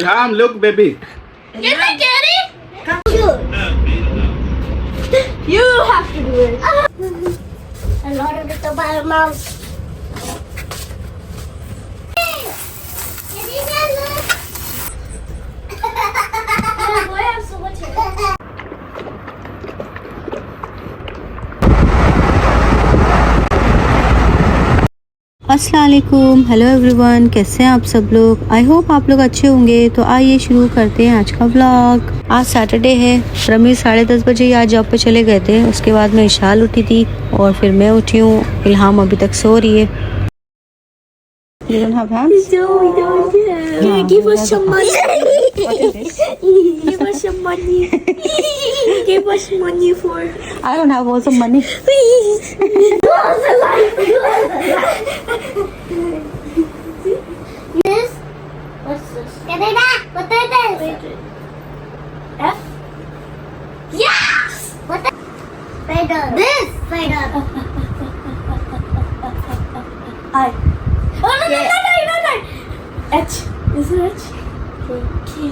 Ilham, look, baby. Is it Gary? You have to do it. A lot of it by your mouth. Boy, I have so much hair. अस्सलाम वालेकुम, hello everyone, कैसे हैं आप सब लोग। I hope आप लोग अच्छे होंगे। तो आइए शुरू करते हैं आज का व्लॉग। आज सैटरडे है। रमीज 10:30 बजे ही आज जॉब पे चले गए थे। उसके बाद मैं इशाल उठी थी और फिर मैं उठी हूँ। इल्हाम अभी तक सो रही है। You don't have hands? No, we don't have. Yeah, Give us some money. What is this? Give us some money. Give us money for. I don't have also money. Please. Close the light. This. What's this? Canada. What is this? F. Yes. What? Spider. This spider. I. Oh no. H. Is it H? Okay.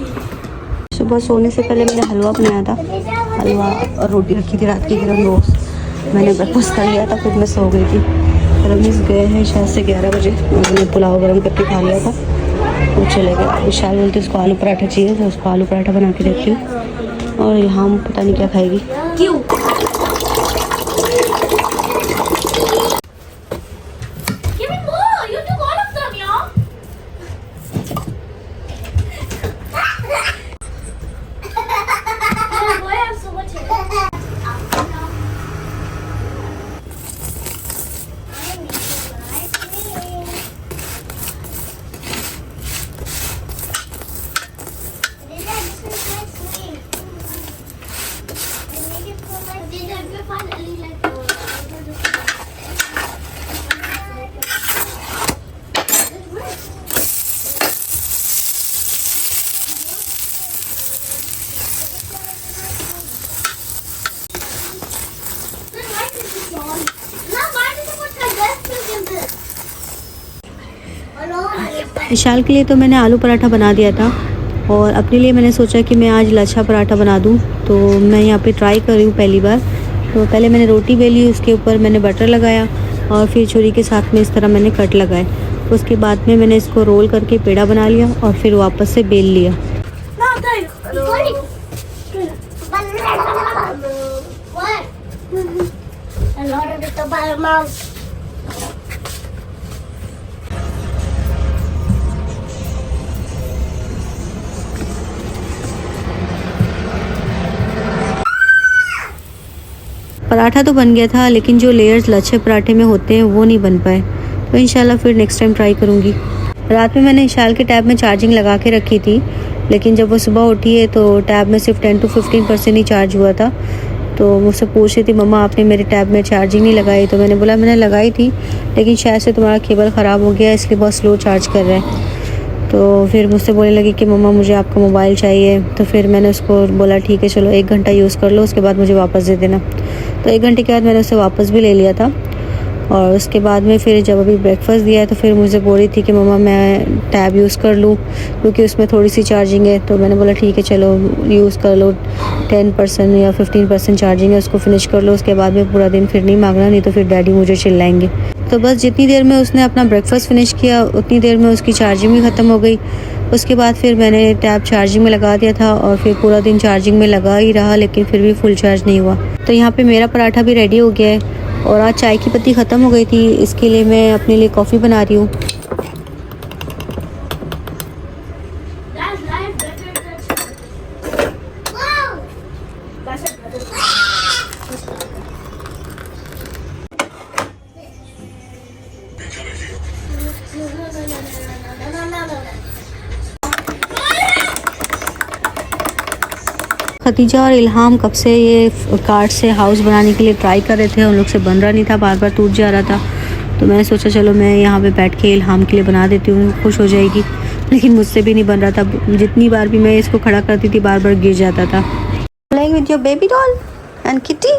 सुबह सोने से पहले मैंने हलवा बनाया था। हलवा और रोटी रखी थी रात की गरम रोज। मैंने ब्रेकफास्ट कर लिया था, फिर मैं सो गई थी। रमीज गए हैं शायद से 11 बजे। उन्होंने पुलाव गरम करके खा लिया था, वो चले गए। विशाल बोलते उसको आलू पराठा चाहिए, तो उसको आलू पराठा बना के देती हूँ। और यहाँ पता नहीं क्या खाएगी। क्यों? Give me more. You took all of them, yeah. Boy, I have so much hair. Ishal के लिए तो मैंने आलू पराठा बना दिया था और अपने लिए मैंने सोचा कि मैं आज लच्छा पराठा बना दूं। तो मैं यहाँ पे ट्राई कर रही हूँ पहली बार। तो पहले मैंने रोटी बेली, उसके ऊपर मैंने बटर लगाया और फिर छुरी के साथ में इस तरह मैंने कट लगाए। उसके बाद में मैंने इसको रोल करके पेड़ा बना लिया और फिर वापस से बेल लिया। पराठा तो बन गया था, लेकिन जो लेयर्स लच्छे पराठे में होते हैं वो नहीं बन पाए। तो इंशाल्लाह फिर नेक्स्ट टाइम ट्राई करूँगी। रात में मैंने इशाल के टैब में चार्जिंग लगा के रखी थी, लेकिन जब वो सुबह उठी है तो टैब में सिर्फ 10 to 15% ही चार्ज हुआ था। तो मुझसे पूछ रही थी, मम्मा आपने मेरे टैब में चार्जिंग नहीं लगाई। तो मैंने बोला मैंने लगाई थी, लेकिन शायद से तुम्हारा केबल ख़राब हो गया, इसलिए बहुत स्लो चार्ज कर रहा है। तो फिर मुझसे बोलने लगी कि मम्मा मुझे आपका मोबाइल चाहिए। तो फिर मैंने उसको बोला ठीक है चलो 1 घंटा यूज़ कर लो, उसके बाद मुझे वापस दे देना। तो 1 घंटे के बाद मैंने उसे वापस भी ले लिया था। और उसके बाद में फिर जब अभी ब्रेकफास्ट दिया तो फिर मुझे बोल रही थी कि मम्मा मैं टैब यूज़ कर लूँ, क्योंकि उसमें थोड़ी सी चार्जिंग है। तो मैंने बोला ठीक है चलो यूज़ कर लो, 10% या 15% चार्जिंग है, उसको फिनिश कर लो। उसके बाद में पूरा दिन फिर नहीं मांगना, नहीं तो फिर डैडी मुझे चिल्लाएंगे। तो बस जितनी देर में उसने अपना ब्रेकफास्ट फिनिश किया उतनी देर में उसकी चार्जिंग भी ख़त्म हो गई। उसके बाद फिर मैंने टैब चार्जिंग में लगा दिया था और फिर पूरा दिन चार्जिंग में लगा ही रहा, लेकिन फिर भी फुल चार्ज नहीं हुआ। तो यहाँ पे मेरा पराठा भी रेडी हो गया है। और आज चाय की पत्ती ख़त्म हो गई थी, इसके लिए मैं अपने लिए कॉफ़ी बना रही हूँ। खतीजा और इल्हाम कब से ये कार्ड से हाउस बनाने के लिए ट्राई कर रहे थे। उन लोग से बन रहा नहीं था, बार बार टूट जा रहा था। तो मैंने सोचा चलो मैं यहाँ पे बैठ के इल्हाम के लिए बना देती हूँ, खुश हो जाएगी। लेकिन मुझसे भी नहीं बन रहा था। जितनी बार भी मैं इसको खड़ा करती थी बार बार गिर जाता था। Playing with your baby doll and kitty?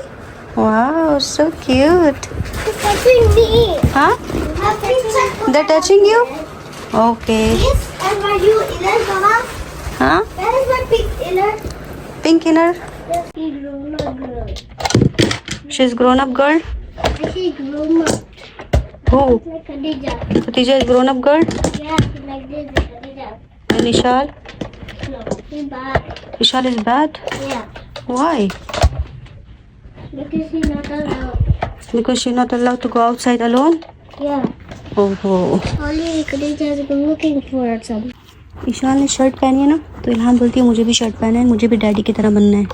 Wow, so cute. Touching me. Huh? They're touching you? Okay. Yes, and are you in it, Mama? हाँ That is my pink inner. Pink inner. She grown up girl. She is grown up girl. She grown up. Who? Like Khadija. Khadija is grown up girl. Yeah, she's like this, Khadija. And Ishal? No, she's bad. Ishal is bad. Yeah, Why? because she's not allowed. Because she's not allowed to go outside alone. Yeah, ओहो. only Khadija has been looking for some. Ishan ने shirt पहनी है ना, तो इल्हाम बोलती है मुझे भी शर्ट पहना है, मुझे भी डैडी की तरह बनना है.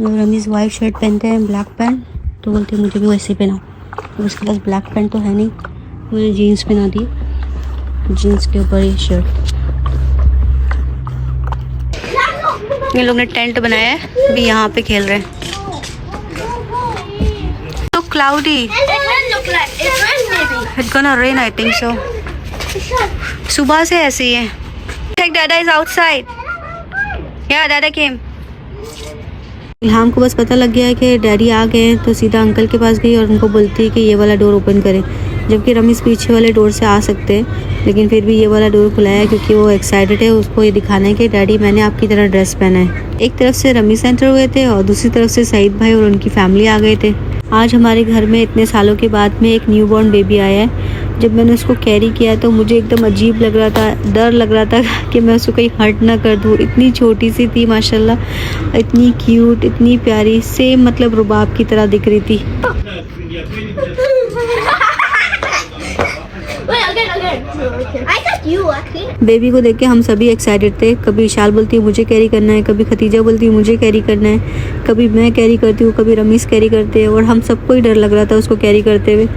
और रमीज़ वाइट शर्ट पहनते हैं, ब्लैक पैंट, तो बोलती है मुझे भी वैसे ही पहनाओ. तो उसके पास ब्लैक पैंट तो है नहीं, मुझे जीन्स पहना दी, जीन्स के ऊपर ये शर्ट. ये लोग ने टेंट बनाया है, अभी यहाँ पे खेल रहे हैं. तो cloudy. It will look like it will maybe. It's gonna rain, I think so. सुबह से ऐसे ही है. Like Dada is outside. Yeah, Dada came. इल्हाम को बस पता लग गया है कि डैडी आ गए हैं, तो सीधा अंकल के पास गई और उनको बोलती है कि ये वाला डोर ओपन करें. जबकि रमीज़ पीछे वाले डोर से आ सकते हैं, लेकिन फिर भी ये वाला डोर खुलाया है क्योंकि वो एक्साइटेड है. उसको ये दिखाना है कि डैडी मैंने आपकी तरह ड्रेस पहना है. एक तरफ से रमीज़ एंटर हुए थे और दूसरी तरफ से सईद भाई और उनकी फैमिली आ गए थे. आज हमारे घर में इतने सालों के बाद में एक न्यूबॉर्न बेबी आया है. जब मैंने उसको कैरी किया तो मुझे एकदम अजीब लग रहा था, डर लग रहा था कि मैं उसको कहीं हर्ट ना कर दूँ. इतनी छोटी सी थी माशाल्लाह, इतनी क्यूट, इतनी प्यारी, सेम मतलब रुबाब की तरह दिख रही थी. I thought you actually. Baby को देख के हम सभी एक्साइटेड थे. कभी विशाल बोलती है मुझे कैरी करना है, कभी खतीजा बोलती है मुझे कैरी करना है, कभी मैं कैरी करती हूँ, कभी रमीज़ कैरी करते हैं, और हम सबको ही डर लग रहा था उसको कैरी करते हुए.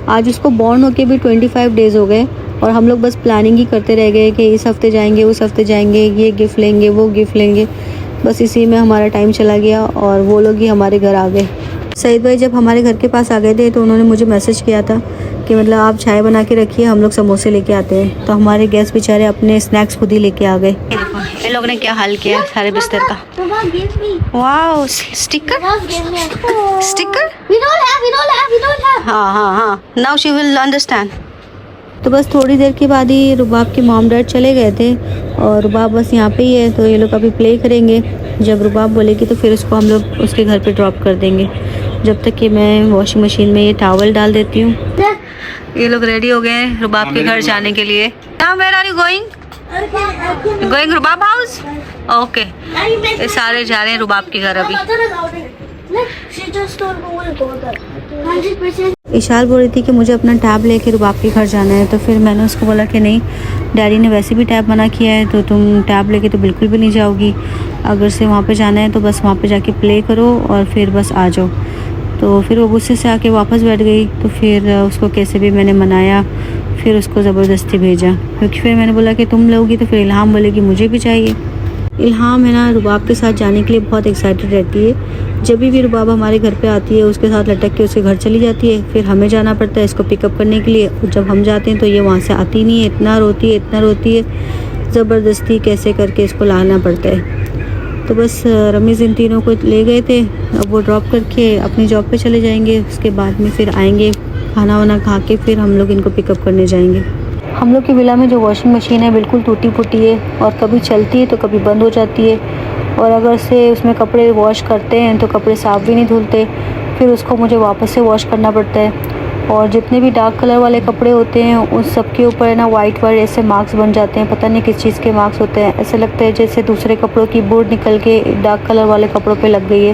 आज उसको बॉर्न होके भी 25 डेज़ हो गए और हम लोग बस प्लानिंग ही करते रह गए कि इस हफ्ते जाएंगे, उस हफ्ते जाएंगे, ये गिफ्ट लेंगे, वो गिफ्ट लेंगे. बस इसी में हमारा टाइम चला गया और वो लोग ही हमारे घर आ गए. सईद भाई जब हमारे घर के पास आ गए थे तो उन्होंने मुझे मैसेज किया था कि मतलब आप चाय बना के रखिए, हम लोग समोसे लेके आते हैं. तो हमारे गेस्ट बेचारे अपने स्नैक्स खुद ही लेके आ गए. इन लोगों ने क्या हाल किया है सारे बिस्तर का. Mama, give me. Wow, sticker. Mama, give me. Sticker. We don't have. हाँ हाँ हाँ, नाउ शी विल अंडरस्टैंड. तो बस थोड़ी देर के बाद ही रुबाब के मॉम डैड चले गए थे और रुबाब बस यहाँ पे ही है. तो ये लोग अभी प्ले करेंगे. जब रुबाब बोलेगी तो फिर उसको हम लोग उसके घर पे ड्रॉप कर देंगे. जब तक कि मैं वॉशिंग मशीन में ये टॉवल डाल देती हूँ. ये लोग रेडी हो गए हैं रुबाब के घर जाने के लिए. Where are you going? Going Rubab house. Okay, ये सारे जा रहे हैं रुबाब के घर अभी. She just told me we'll go there. 100%. Ishal बोल रही थी कि मुझे अपना टैब लेके रुबाब के घर जाना है. तो फिर मैंने उसको बोला कि नहीं, डैडी ने वैसे भी टैब मना किया है, तो तुम टैब लेके तो बिल्कुल भी नहीं जाओगी. अगर से वहाँ पे जाना है तो बस वहाँ पे जाके प्ले करो और फिर बस आ जाओ. तो फिर वो गुस्से से आके वापस बैठ गई. तो फिर उसको कैसे भी मैंने मनाया, फिर उसको ज़बरदस्ती भेजा. क्योंकि फिर मैंने बोला कि तुम लोगी तो फिर इल्हाम बोलेगी मुझे भी चाहिए. इल्हाम है ना रुबाब के साथ जाने के लिए बहुत एक्साइटेड रहती है. जब भी रुबाब हमारे घर पे आती है उसके साथ लटक के उसके घर चली जाती है. फिर हमें जाना पड़ता है इसको पिकअप करने के लिए. जब हम जाते हैं तो ये वहाँ से आती नहीं है. इतना रोती है, ज़बरदस्ती कैसे करके इसको लाना पड़ता है. तो बस रमीज़ इन तीनों को ले गए थे. अब वो ड्रॉप करके अपनी जॉब पे चले जाएंगे. उसके बाद में फिर आएंगे, खाना वाना खा के फिर हम लोग इनको पिकअप करने जाएंगे. हम लोग की विला में जो वॉशिंग मशीन है बिल्कुल टूटी फूटी है और कभी चलती है तो कभी बंद हो जाती है. और अगर से उसमें कपड़े वॉश करते हैं तो कपड़े साफ़ भी नहीं धुलते. फिर उसको मुझे वापस से वॉश करना पड़ता है. और जितने भी डार्क कलर वाले कपड़े होते हैं उस सब के ऊपर है ना वाइट ऐसे मार्क्स बन जाते हैं. पता नहीं किस चीज़ के मार्क्स होते हैं. ऐसे लगता है जैसे दूसरे कपड़ों की बूट निकल के डार्क कलर वाले कपड़ों पे लग गई है.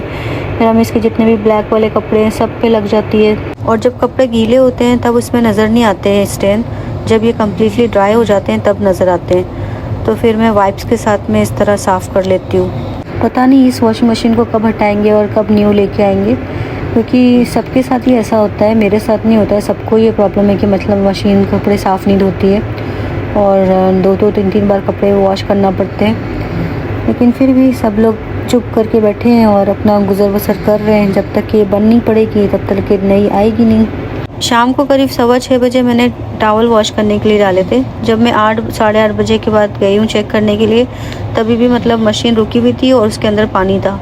फिर हम इसके जितने भी ब्लैक वाले कपड़े हैं सब पे लग जाती है. और जब कपड़े गीले होते हैं तब उसमें नज़र नहीं आते हैं स्टेन. जब ये कम्प्लीटली ड्राई हो जाते हैं तब नज़र आते हैं. तो फिर मैं वाइप्स के साथ में इस तरह साफ़ कर लेती हूँ. पता नहीं इस वॉशिंग मशीन को कब हटाएंगे और कब न्यू लेके आएंगे, क्योंकि सबके साथ ही ऐसा होता है. मेरे साथ नहीं होता है. सबको ये प्रॉब्लम है कि मतलब मशीन कपड़े साफ़ नहीं धोती है और 2-3 बार कपड़े वॉश करना पड़ते हैं. लेकिन फिर भी सब लोग चुप करके बैठे हैं और अपना गुजर बसर कर रहे हैं. जब तक ये बंद नहीं पड़ेगी तब तक ये नई आएगी नहीं. शाम को करीब 6:15 बजे मैंने टॉवल वॉश करने के लिए डाले थे. जब मैं 8-8:30 बजे के बाद गई हूँ चेक करने के लिए, तभी भी मतलब मशीन रुकी हुई थी और उसके अंदर पानी था.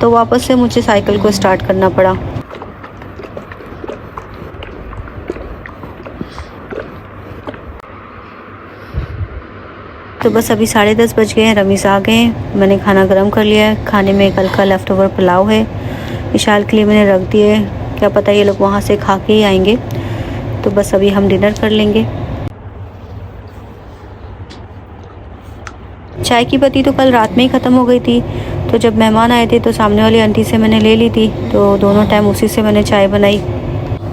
तो वापस से मुझे साइकिल को स्टार्ट करना पड़ा. तो बस अभी 10:30 बज गए हैं, रमीज़ आ गए हैं। मैंने खाना गर्म कर लिया है। खाने में कल का लेफ़्ट ओवर पुलाव है, विशाल के लिए मैंने रख दिए। क्या पता ये लोग वहाँ से खा के ही आएंगे, तो बस अभी हम डिनर कर लेंगे। चाय की पत्ती तो कल रात में ही ख़त्म हो गई थी, तो जब मेहमान आए थे तो सामने वाली आंटी से मैंने ले ली थी, तो दोनों टाइम उसी से मैंने चाय बनाई।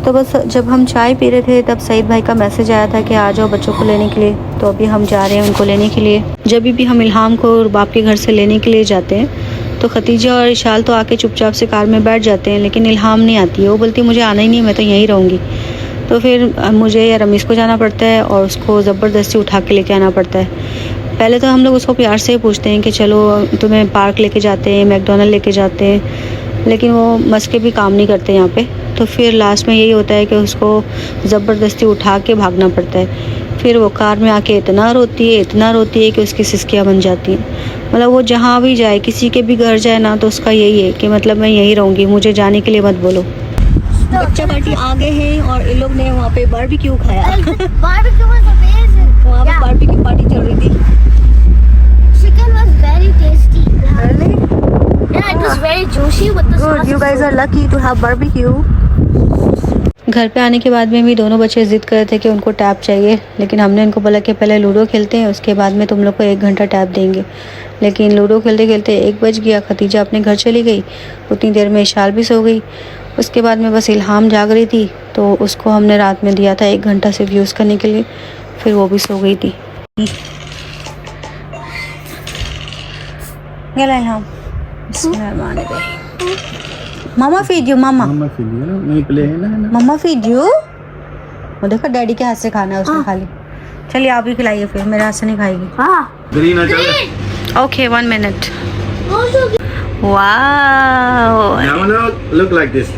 तो बस जब हम चाय पी रहे थे तब सईद भाई का मैसेज आया था कि आ जाओ बच्चों को लेने के लिए। तो अभी हम जा रहे हैं उनको लेने के लिए। जब भी हम इल्हाम को और बाप के घर से लेने के लिए जाते हैं तो खतीजा और इशाल तो आके चुपचाप से कार में बैठ जाते हैं, लेकिन इल्हाम नहीं आती है। वो बोलती है मुझे आना ही नहीं, मैं तो यहीं रहूँगी। तो फिर मुझे या रमीज़ को जाना पड़ता है और उसको ज़बरदस्ती उठा के लेके आना पड़ता है। पहले तो हम लोग उसको प्यार से पूछते हैं कि चलो तुम्हें पार्क लेके जाते हैं, मैकडोनल्ड लेके जाते हैं, लेकिन वो मस्के भी काम नहीं करते यहाँ पे। तो फिर लास्ट में यही होता है कि उसको ज़बरदस्ती उठा के भागना पड़ता है। फिर वो कार में आके इतना रोती है कि उसकी सिसकियाँ बन जाती हैं। मतलब वो जहाँ भी जाए, किसी के भी घर जाए ना, तो उसका यही है कि मतलब मैं यहीं रहूँगी, मुझे जाने के लिए मत बोलो। बच्चा पार्टी आ गए हैं और इन लोग ने वहाँ पे बारबेक्यू खाया। Barbecue was amazing. वहाँ पे Yeah. बारबेक्यू पार्टी चल रही थी। Chicken was very tasty. Really? Yeah, it was very juicy with the Good, sauce. you guys are lucky to have barbecue. घर पे आने के बाद में भी दोनों बच्चे ज़िद कर रहे थे कि उनको टैब चाहिए, लेकिन हमने उनको बोला कि पहले लूडो खेलते हैं, उसके बाद में तुम लोग को 1 घंटा टैब देंगे। लेकिन लूडो खेलते खेलते 1 बज गया, खतीजा अपने घर चली गई। उतनी देर में इशाल भी सो गई। उसके बाद में बस इल्हाम जाग रही थी, तो उसको हमने रात में दिया था 1 घंटा सिर्फ यूज़ करने के लिए, फिर वो भी सो गई थी। गला इल्हाम, बिस्मिल्लाहिर्रहमानिर्रहीम। मामा फीड यू, मामा नहीं प्ले है ना मम्मा फीड यू। वो देखो डैडी के हाथ से खाना है उसने खा ली। चलिए आप ही खिलाइए, फिर मेरे हाथ से नहीं खाएगी। हाँ. ग्रीन आ चले okay 1 minute. Also, wow, now look like this